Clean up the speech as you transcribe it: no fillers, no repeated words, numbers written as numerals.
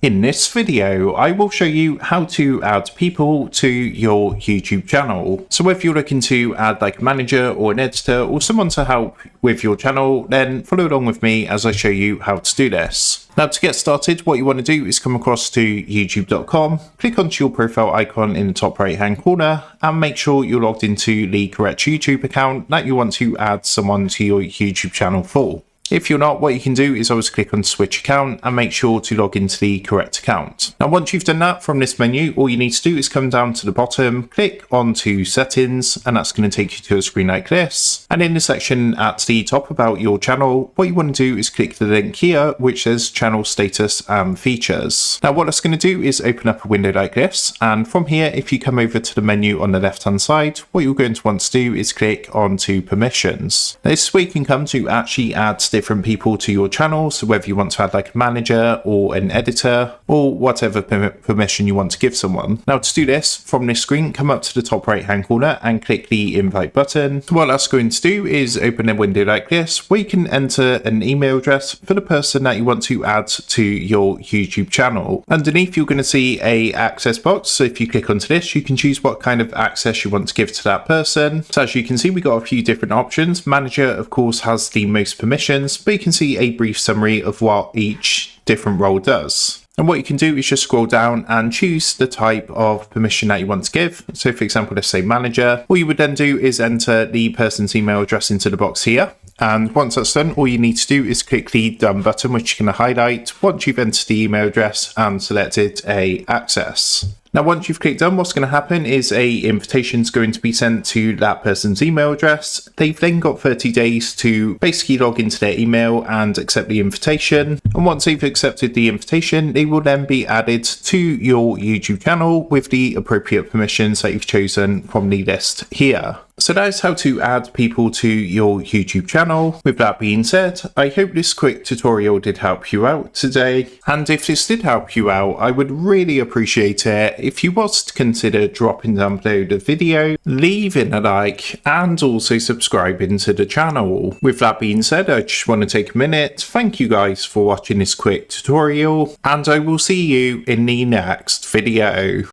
In this video, I will show you how to add people to your YouTube channel. So if you're looking to add like a manager or an editor or someone to help with your channel, then follow along with me as I show you how to do this. Now to get started, what you want to do is come across to youtube.com, click onto your profile icon in the top right hand corner and make sure you're logged into the correct YouTube account that you want to add someone to your YouTube channel for. If you're not, what you can do is always click on switch account and make sure to log into the correct account. Now once you've done that, from this menu, all you need to do is come down to the bottom, click onto settings, and that's going to take you to a screen like this. And in the section at the top about your channel, what you want to do is click the link here which says channel status and features. Now what that's going to do is open up a window like this, and from here if you come over to the menu on the left hand side, what you're going to want to do is click onto permissions. This is where you can come to actually add different people to your channel, so whether you want to add like a manager or an editor or whatever permission you want to give someone. Now to do this, from this screen, come up to the top right hand corner and click the invite button. So what that's going to do is open a window like this where you can enter an email address for the person that you want to add to your YouTube channel. Underneath you're going to see a access box, so if you click onto this you can choose what kind of access you want to give to that person. So as you can see, we got a few different options. Manager of course has the most permissions, but you can see a brief summary of what each different role does. And what you can do is just scroll down and choose the type of permission that you want to give. So for example, let's say manager. All you would then do is enter the person's email address into the box here. And once that's done, all you need to do is click the done button, which you're going to highlight once you've entered the email address and selected a access. Now once you've clicked done, what's going to happen is a invitation is going to be sent to that person's email address. They've then got 30 days to basically log into their email and accept the invitation. And once they've accepted the invitation, they will then be added to your YouTube channel with the appropriate permissions that you've chosen from the list here. So that is how to add people to your YouTube channel. With that being said, I hope this quick tutorial did help you out today. And if this did help you out, I would really appreciate it if you was to consider dropping down below the video, leaving a like, and also subscribing to the channel. With that being said, I just want to take a minute. Thank you guys for watching this quick tutorial, and I will see you in the next video.